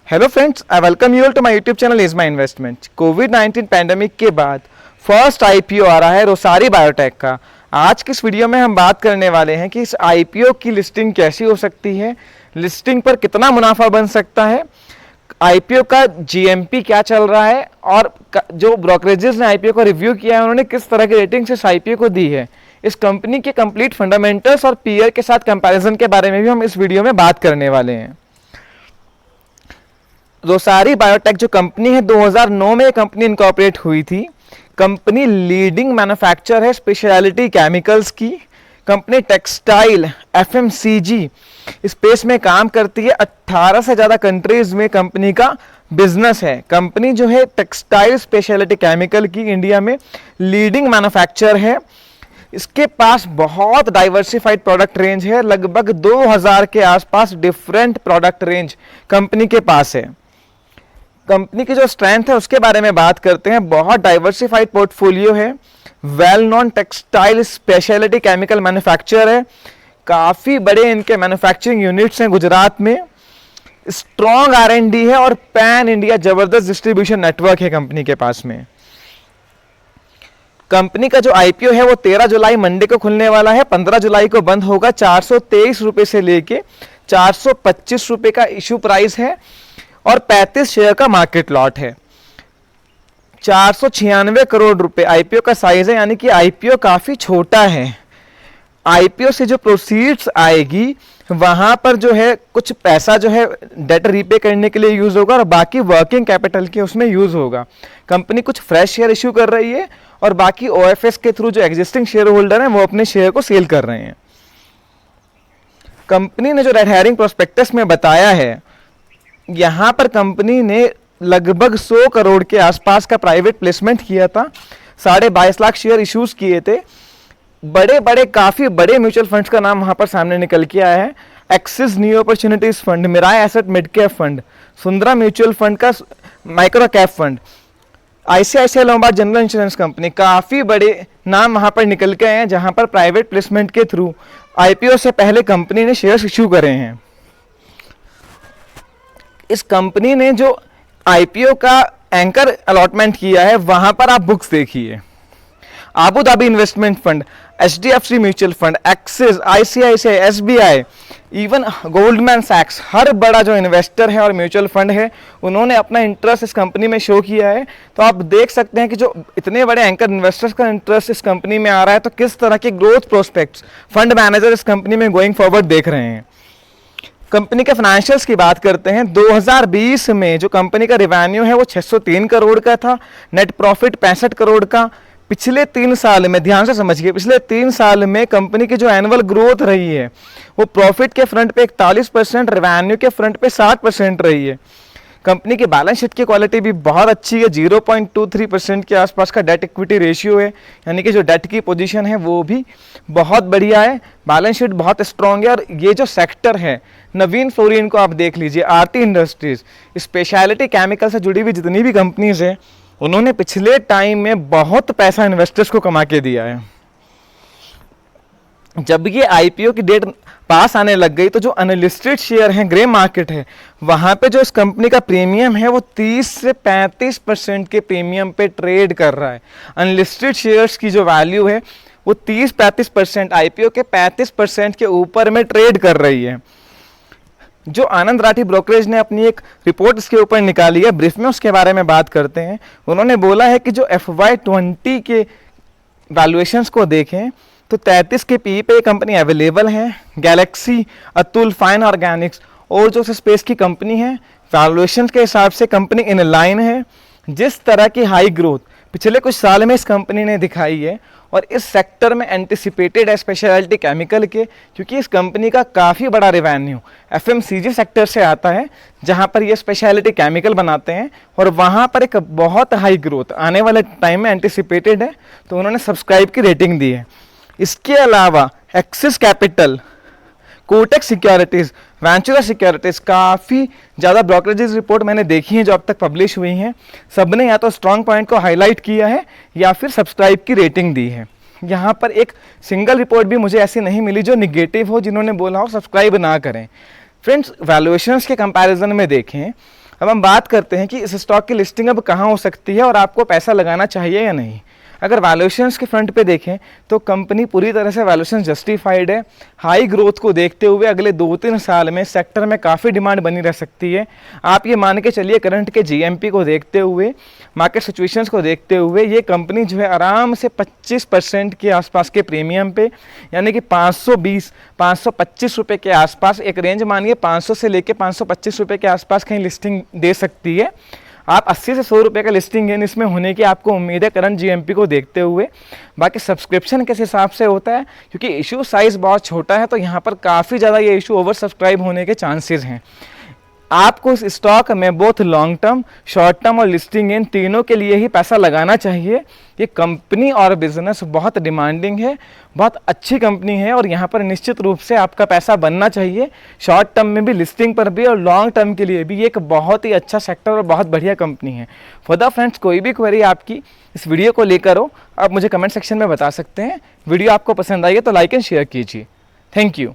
Hello friends, I welcome you all to my YouTube channel is my investment. कोविड-19 pandemic के बाद first IPO आ रहा है Rossari biotech का। आज की इस वीडियो में हम बात करने वाले हैं कि इस आईपीओ की लिस्टिंग कैसी हो सकती है, लिस्टिंग पर कितना मुनाफा बन सकता है, आईपीओ का जीएमपी क्या चल रहा है और जो ब्रोकरेजेस ने आईपीओ को रिव्यू किया है उन्होंने किस तरह की रेटिंग्स इस आईपीओ को दी है। इस कंपनी के कंप्लीट फंडामेंटल्स और पीयर के साथ कंपैरिजन के बारे में भी हम इस वीडियो में बात करने वाले हैं। रोसारी बायोटेक जो कंपनी है 2009 में कंपनी इनकॉर्पोरेट हुई थी। कंपनी लीडिंग मैन्युफैक्चर है स्पेशलिटी केमिकल्स की। कंपनी टेक्सटाइल एफएमसीजी स्पेस में काम करती है। 18 से ज़्यादा कंट्रीज में कंपनी का बिजनेस है। कंपनी जो है टेक्सटाइल स्पेशलिटी केमिकल की इंडिया में लीडिंग मैन्युफैक्चर है। इसके पास बहुत डाइवर्सिफाइड प्रोडक्ट रेंज है। लगभग 2000 के आसपास डिफरेंट प्रोडक्ट रेंज कंपनी के पास है। कंपनी की जो स्ट्रेंथ है उसके बारे में बात करते हैं। बहुत डाइवर्सिफाइड पोर्टफोलियो है। Well non textile speciality chemical manufacture है। काफ़ी बड़े इनके मैन्युफैक्चरिंग यूनिट्स हैं गुजरात में। स्ट्रॉन्ग R&D है और पैन इंडिया जबरदस्त डिस्ट्रीब्यूशन नेटवर्क है कंपनी के पास में। कंपनी का जो आईपीओ है वो 13 जुलाई मंडे को खुलने वाला है। 15 जुलाई को बंद होगा। 423 रुपये से लेके 425 रुपये का इशू प्राइस है और 35 शेयर का मार्केट लॉट है। 496 करोड़ रुपए आईपीओ का साइज है, यानी कि आईपीओ काफी छोटा है। आईपीओ से जो प्रोसीड्स आएगी वहां पर जो है कुछ पैसा जो है डेट रीपे करने के लिए यूज होगा और बाकी वर्किंग कैपिटल के उसमें यूज होगा। कंपनी कुछ फ्रेश शेयर इश्यू कर रही है और बाकी ओएफएस के थ्रू जो एग्जिस्टिंग शेयर होल्डर हैं वो अपने शेयर को सेल कर रहे हैं। कंपनी ने जो रेड हेरिंग प्रोस्पेक्टस में बताया है, यहाँ पर कंपनी ने लगभग 100 करोड़ के आसपास का प्राइवेट प्लेसमेंट किया था। 22.5 लाख शेयर इश्यूज किए थे। काफ़ी बड़े म्यूचुअल फंड्स का नाम वहाँ पर सामने निकल के आया है। Axis new opportunities fund, Mirae asset mid cap fund, Sundaram mutual fund का micro cap fund, ICICI Lombard general insurance company, काफ़ी बड़े नाम वहाँ पर निकल के आए हैं जहाँ पर प्राइवेट प्लेसमेंट के थ्रू आईपीओ से पहले कंपनी ने शेयर्स इश्यू करे हैं। इस कंपनी ने जो आईपीओ का एंकर अलॉटमेंट किया है वहां पर आप बुक्स देखिए। Abu Dhabi investment fund, HDFC mutual fund, Axis, ICICI, SBI, even Goldman सैक्स, हर बड़ा जो इन्वेस्टर है और म्यूचुअल फंड है उन्होंने अपना इंटरेस्ट इस कंपनी में शो किया है। तो आप देख सकते हैं कि जो इतने बड़े एंकर इन्वेस्टर्स का इंटरेस्ट इस कंपनी में आ रहा है तो किस तरह के ग्रोथ प्रोस्पेक्ट्स फंड मैनेजर इस कंपनी में गोइंग फॉरवर्ड देख रहे हैं। कंपनी के फाइनेंशियल्स की बात करते हैं। 2020 में जो कंपनी का रिवेन्यू है वो 603 करोड़ का था। नेट प्रॉफिट 65 करोड़ का। पिछले 3 साल में, ध्यान से समझिए, पिछले 3 साल में कंपनी की जो एनुअल ग्रोथ रही है वो प्रॉफिट के फ्रंट पे 41%, रेवेन्यू के फ्रंट पे 60% रही है। कंपनी की बैलेंस शीट की क्वालिटी भी बहुत अच्छी है। 0.23% के आसपास का डेट इक्विटी रेशियो है, यानी कि जो डेट की पोजीशन है वो भी बहुत बढ़िया है। बैलेंस शीट बहुत स्ट्रॉन्ग है। और ये जो सेक्टर है, नवीन फ्लोरिन को आप देख लीजिए, आरती इंडस्ट्रीज, स्पेशलिटी केमिकल से जुड़ी हुई जितनी भी कंपनीज हैं उन्होंने पिछले टाइम में बहुत पैसा इन्वेस्टर्स को कमा के दिया है। जब ये आईपीओ की डेट पास आने लग गई तो जो अनलिस्टेड शेयर हैं, ग्रे मार्केट है, वहाँ पे जो इस कंपनी का प्रीमियम है वो 30 से 35% के प्रीमियम पे ट्रेड कर रहा है। अनलिस्टेड शेयर्स की जो वैल्यू है वो 30-35%, आईपीओ के 35% के ऊपर में ट्रेड कर रही है। जो आनंद राठी ब्रोकरेज ने अपनी एक रिपोर्ट इसके ऊपर निकाली है, ब्रीफ में उसके बारे में बात करते हैं। उन्होंने बोला है कि जो FY20 के वैल्यूएशंस को देखें तो 33 के पी पे कंपनी अवेलेबल है। गैलेक्सी, अतुल, फाइन ऑर्गेनिक्स और जो स्पेस की कंपनी है, वैल्यूएशन के हिसाब से कंपनी इन लाइन है। जिस तरह की हाई ग्रोथ पिछले कुछ साल में इस कंपनी ने दिखाई है और इस सेक्टर में एंटिसिपेटेड है स्पेशलिटी केमिकल के, क्योंकि इस कंपनी का काफ़ी बड़ा रेवेन्यू एफएमसीजी सेक्टर से आता है जहां पर ये स्पेशलिटी केमिकल बनाते हैं और वहां पर एक बहुत हाई ग्रोथ आने वाले टाइम में एंटिसिपेटेड है, तो उन्होंने सब्सक्राइब की रेटिंग दी है। इसके अलावा axis capital, Kotak securities, Ventura securities, काफ़ी ज़्यादा ब्रोकरेजेस रिपोर्ट मैंने देखी हैं जो अब तक पब्लिश हुई हैं। सबने या तो स्ट्रॉन्ग पॉइंट को हाईलाइट किया है या फिर सब्सक्राइब की रेटिंग दी है। यहाँ पर एक सिंगल रिपोर्ट भी मुझे ऐसी नहीं मिली जो निगेटिव हो, जिन्होंने बोला हो सब्सक्राइब ना करें। फ्रेंड्स, वैल्यूएशंस के कंपैरिजन में देखें अब हम बात करते हैं कि इस स्टॉक की लिस्टिंग अब कहाँ हो सकती है और आपको पैसा लगाना चाहिए या नहीं। अगर वैल्यूएशंस के फ्रंट पे देखें तो कंपनी पूरी तरह से वैल्यूएशन जस्टिफाइड है। हाई ग्रोथ को देखते हुए अगले 2-3 साल में सेक्टर में काफ़ी डिमांड बनी रह सकती है। आप ये मान के चलिए करंट के जीएमपी को देखते हुए, मार्केट सिचुएशंस को देखते हुए ये कंपनी जो है आराम से 25% के आसपास के प्रीमियम पे, यानी कि 520-525 रुपये के आसपास, एक रेंज मानिए 500 से लेके 525 रुपये के आसपास कहीं लिस्टिंग दे सकती है। आप 80 से 100 रुपये का लिस्टिंग गेन इसमें होने की आपको उम्मीद है करंट जीएमपी को देखते हुए। बाकी सब्सक्रिप्शन किस हिसाब से होता है, क्योंकि इशू साइज़ बहुत छोटा है तो यहाँ पर काफ़ी ज़्यादा ये इशू ओवर सब्सक्राइब होने के चांसेस हैं। आपको इस स्टॉक में both long term, short term और लिस्टिंग इन तीनों के लिए ही पैसा लगाना चाहिए। ये कंपनी और बिजनेस बहुत डिमांडिंग है, बहुत अच्छी कंपनी है और यहाँ पर निश्चित रूप से आपका पैसा बनना चाहिए। शॉर्ट टर्म में भी, लिस्टिंग पर भी और लॉन्ग टर्म के लिए भी ये एक बहुत ही अच्छा सेक्टर और बहुत बढ़िया कंपनी है। फॉर फ्रेंड्स, कोई भी क्वेरी आपकी इस वीडियो को लेकर हो, आप मुझे कमेंट सेक्शन में बता सकते हैं। वीडियो आपको पसंद आई है तो लाइक एंड शेयर कीजिए। Thank you.